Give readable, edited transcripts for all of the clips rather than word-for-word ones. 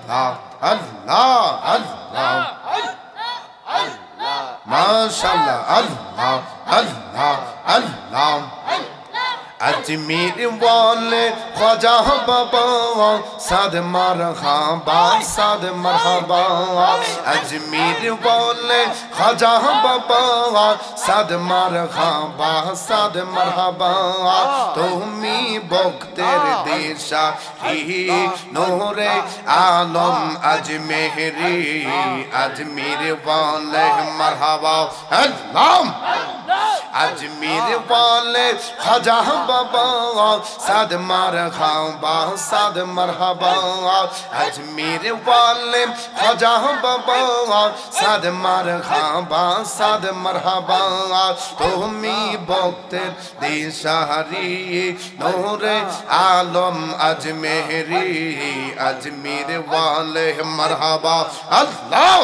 अल्लाह अल्लाह माशाअल्लाह अल्लाह अल्लाह अल्लाह अजमेर वाले ख्वाजा बाबा साद मरहबा साद मरहबा अजमेर वाले ख्वाजा बाबा साद मरहबा साद मरहबा तुमी बख्तर देशा ही नूरे आलम अजमेरी अजमेर वाले मरहबा अल्लाह अजमेर वाले ख्वाजा बाबा साद मरहबा साद मरहबा अजमेर वाले ख्वाजा बाबा साद मरहबा साद मरहबा तुमी बख्तर दिशारी नूरे आलम अजमेरी अजमेर वाले मरहबा अल्लाह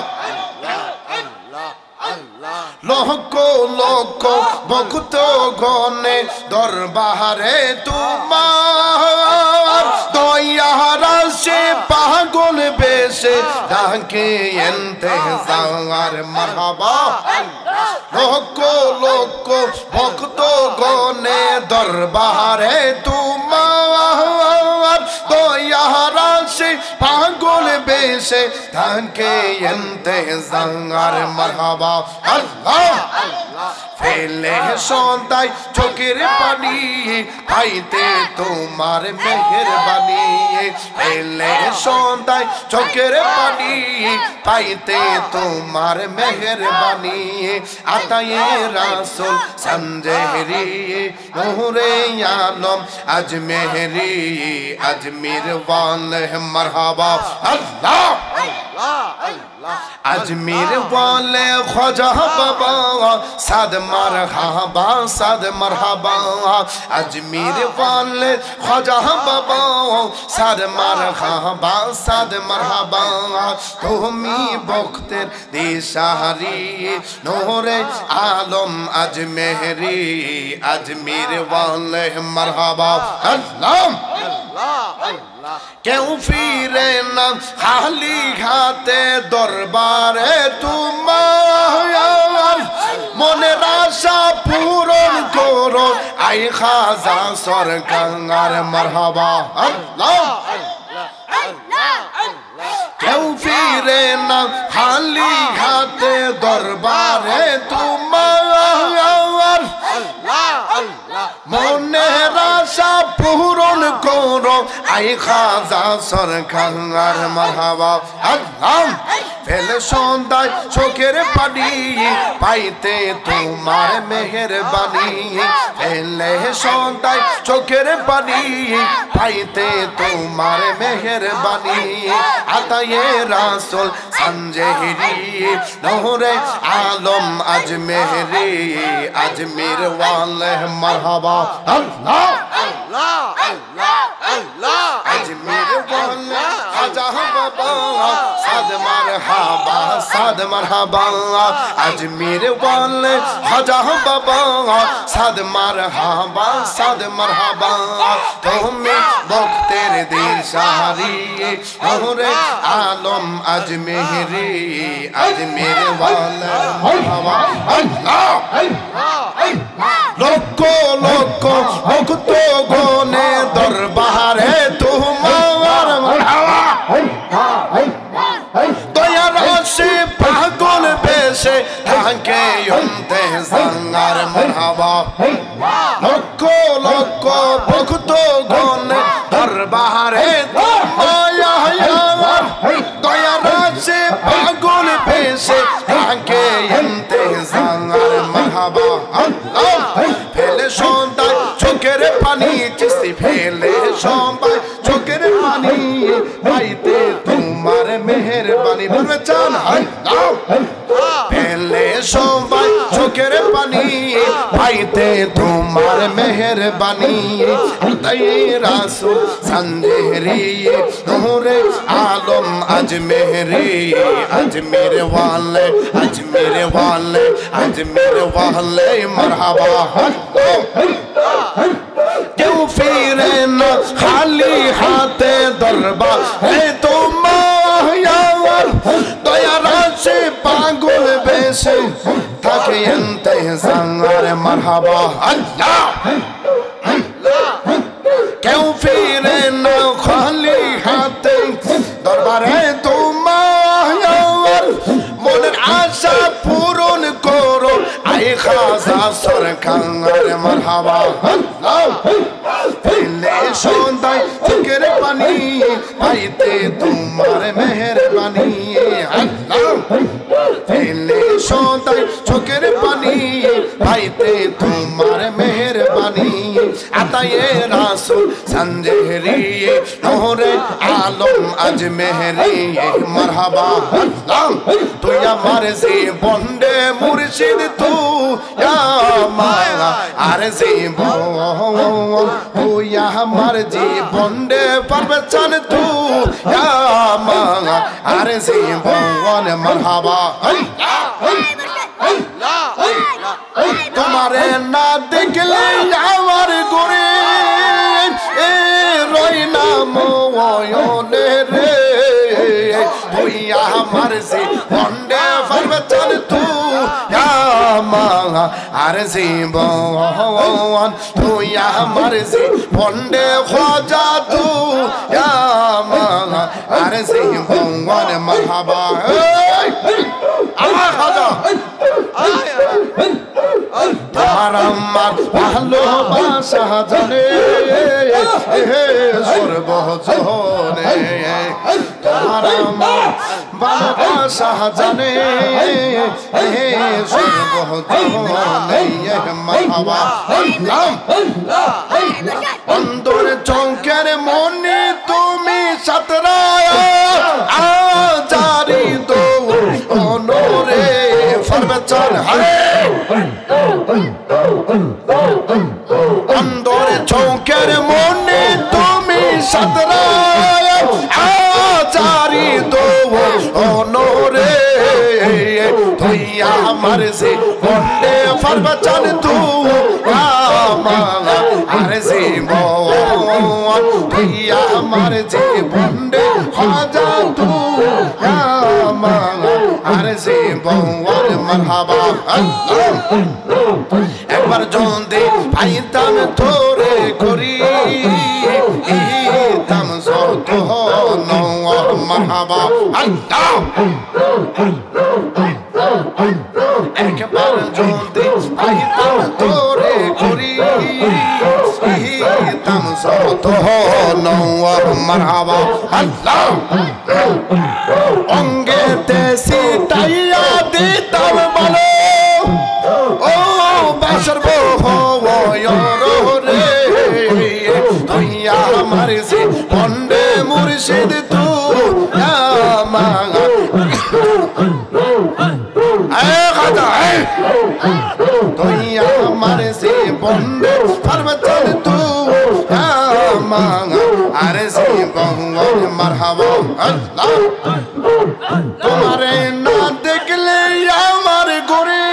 लोको लोको भक्त गणे दरबारे तुम्हार दयारा से पागल बेशे डाके इंतजार मरहबा लोको लोको भक्त गणे दरबारे तुम्हार दयारा से पागल बेशे डाके इंतजार मरहबा अल्लाह फेले सोंताई चोकेर पानी पाइते तुम्हार मेहरबानी फेले सोंताई चोकेर पानी पाइते तुम्हार मेहरबानी आता ये रासुल संजहरी नूरे आलम अजमेरी अजमेर वाले मरहबा अल्लाह अजमेर वाले ख्वाजा बाबा साद मरहबा साद मरहबा अजमेर वाले ख्वाजा बाबा साद मरहबा साद मरहबा तुमी बख्तर दिशारी नूरे आलम अजमेरी अजमेर वाले मरहबा अल्लाह क्यों फिरे न खाली हाथे दरबारे तुम्हार मनेर आशा पूरन करो आई खाजा सरकार मरहबा अल्लाह क्यों फिरे न खाली हाथे दरबारे तुम्हार मनेर आशा पूरन करो आई खाजा सरकार मरहबा अल्लाह फेले सौंदाय चोकेर पानी पाइते तुम्हार मेहरबानी फेले सौंदाय चोकेर पानी पाइते तुम्हार मेहरबानी आता ये रासुल संजहरी नूरे आलम अजमेरी अजमेर वाले मरहबा अल्लाह अजमेर वाले ख्वाजा बाबा साद मरहबा साद मरहबा अजमेर वाले ख्वाजा बाबा साद मरहबा साद मरहबा तुमी बख्तर दिशारी नूरे आलम अजमेरी अजमेर वाले मरहबा अल्लाह लोको लोको भक्त गणे दरबारे तुम्हार मरहबा दयारा से पागल बेशे डाके इंतजार मरहबा लोको लोको भक्त गणे दरबारे दयारा से पागल बेशे डाके इंतजार मरहबा फेले सोंताई चोकेर पानी चिस्ती फेले सोंबाई चोकेर पानी पाइते तुम्हार मेहरबानी बोलवे चान फेले सोंबाई चोकेर पानी पाइते तुम्हार मेहरबानी तई रासुल संजहरी नूरे आलम अजमेरी अजमेर वाले अजमेर वाले अजमेर वाले मरहबा क्यों फिरे न खाली हाथे दरबार है तुम्हार বসে থাকে ইন্তজার মারহাবা আল্লাহ কেউ ফিরে না খালি হাতে দরবারে তোমার মনের আশা পূরণ করো আই খাজা সরকার মারহাবা আল্লাহ ফেলে সদাই চোখের পানি পাইতে তোমার মেহেরবানি আল্লাহ ফেলে সদাই চোখের পানি পাইতে তোমার মেহেরবানি আতায়ে রাসূল সঞ্জেহরি নূরে আলম আজমেহরি মারহাবা আল্লাহ তুই আমার জীবনে মুর্শিদ তুই ইয়া মায়া আর জীবন তুই আমার জীবনে পরবচন তুই ইয়া মায়া আর জীবন মারহাবা তোমারে না দেখলে আমার গুরে রই না মোয়নে রে তুই আমার জীবনে পরবচন তুই ইয়া মায়া আর জীবন তুই আমার জীবনে খাজা তুই ইয়া মায়া আর জীবন মারহাবা আমার খাজা তোমার আমার ভালোবাসা জানে সর্বজনে তোমার আমার ভালোবাসা জানে সর্বজনে মারহাবা অন্তর চৌকের মনে তুমি সাতরায় আজারি দো অনরে ফরবচন হরে অন্তরে চৌকের মনে তুমি সাতরায় আজারি দো অনরে তুই আমার জীবনে ফরবচন তুই আমার জীবন তুই আমার জীবনে খাজা তুই আমার জীবন মারহাবা আল্লাহ একবার যদি পাইতাম তোরে করি তাম যত মারহাবা আল্লাহ একবার যদি পাইতাম তোরে করি তাম যত মারহাবা আল্লাহ অঙ্গেতে সিটাইয়া দিতাম বলো ও বাসর রে তুই আমার জীবনে মুর্শিদ তুই তুই আমার জীবনে পরবচন তুই আর জীবন মারহাবা আল্লাহ তোমারে না দেখলে আমার ঘরে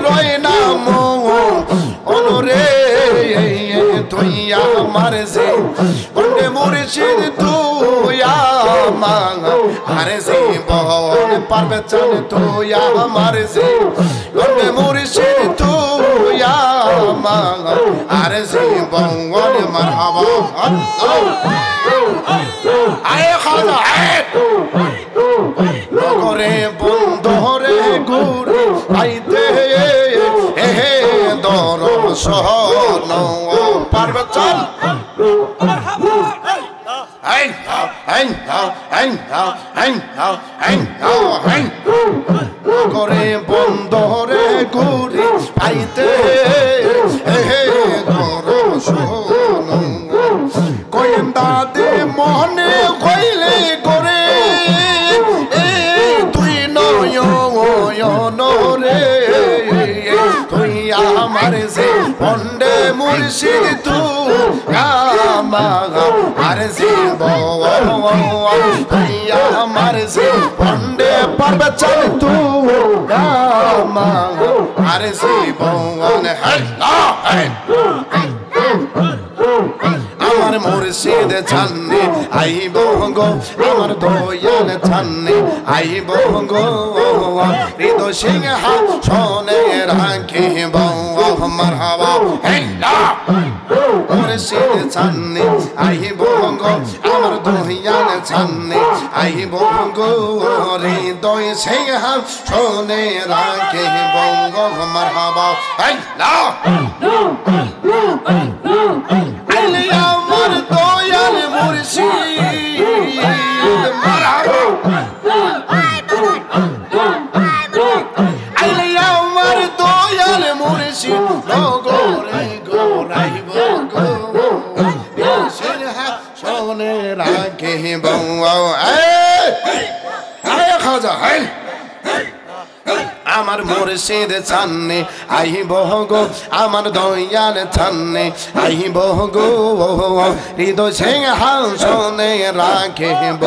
রয় না মনরে তুই আমার জীবনে মুর্শিদ তুই আমার জীবন পরবচন তুই আমার জীবনে মুর্শিদ তুই আমার জীবন মারহাবা আয় খাজা করে বন্ধরে গুরে আইতে হে দরশন পরবচন মারহাবা করে বন্ধরে গুরি আইতে কয়েন্দাদে মনে কইলে করে তুই নয়ন রে তুই আমার জীবনে মুর্শিদ তুই আমার জীবন তুই আমার জীবনে পরবচন তুই আমার জীবন আমার মুর্শিদ ছান্নে আইব গো আমার দয়াল ছান্নে আইব গো হৃদয় সিংহ শোনে রাখিব মারহাবা মুর্শিদ ছান্নে আইব গো আমার দয়াল ছান্নে আইব গো হৃদয় সিংহ শোনে রাখিব মারহাবা আল্লাহ আল্লাহ আমার দয়াল মুর্শিদ মারহাবা আল্লাহ আমার দয়াল মুর্শিদ গো রে গো রাইব গো শোনে রাখিব আয় খাজা হাই আমার মুর্শিদ ছান্নে আইব গো আমার দয়াল ছান্নে আইব গো হৃদয় সিংহ শোনে রাখিব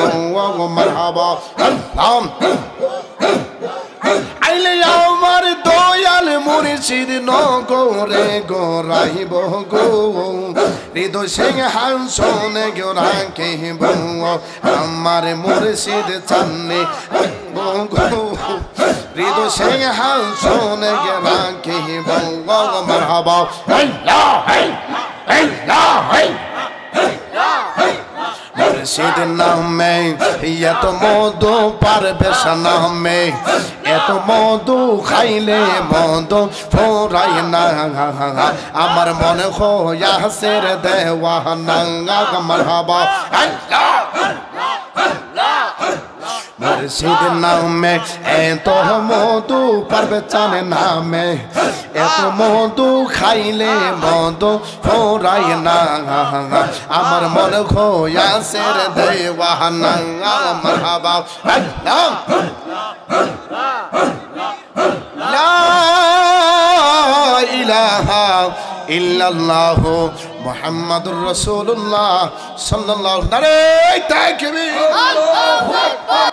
মারহাবা আইলে আমার দয়াল মুর্শিদ নগরে গো রাইব গো হৃদয় সিংহ শোনে গো রাখিব আমার মুর্শিদ ছান্নে গো হৃদয় সিংহ শোনে গো রাখিব মারহাবা মুর্শিদ নামে এত মধু পারবেশ নামে এত মধু খাইলে মধু ফোরাই না আমার মনে হইয়াছে রে দেওয়ানা মারহাবা মুর্শিদ নামে এত মধু পারবেশ নামে এত মধু খাইলে মধু ফোরাই না আমার মনে হইয়াছে রে দেওয়ানা মারহাবা লা ইলাহা ইল্লাল্লাহু মুহাম্মাদুর রাসূলুল্লাহ সাল্লাল্লাহু আলাইহি ওয়া সাল্লাম।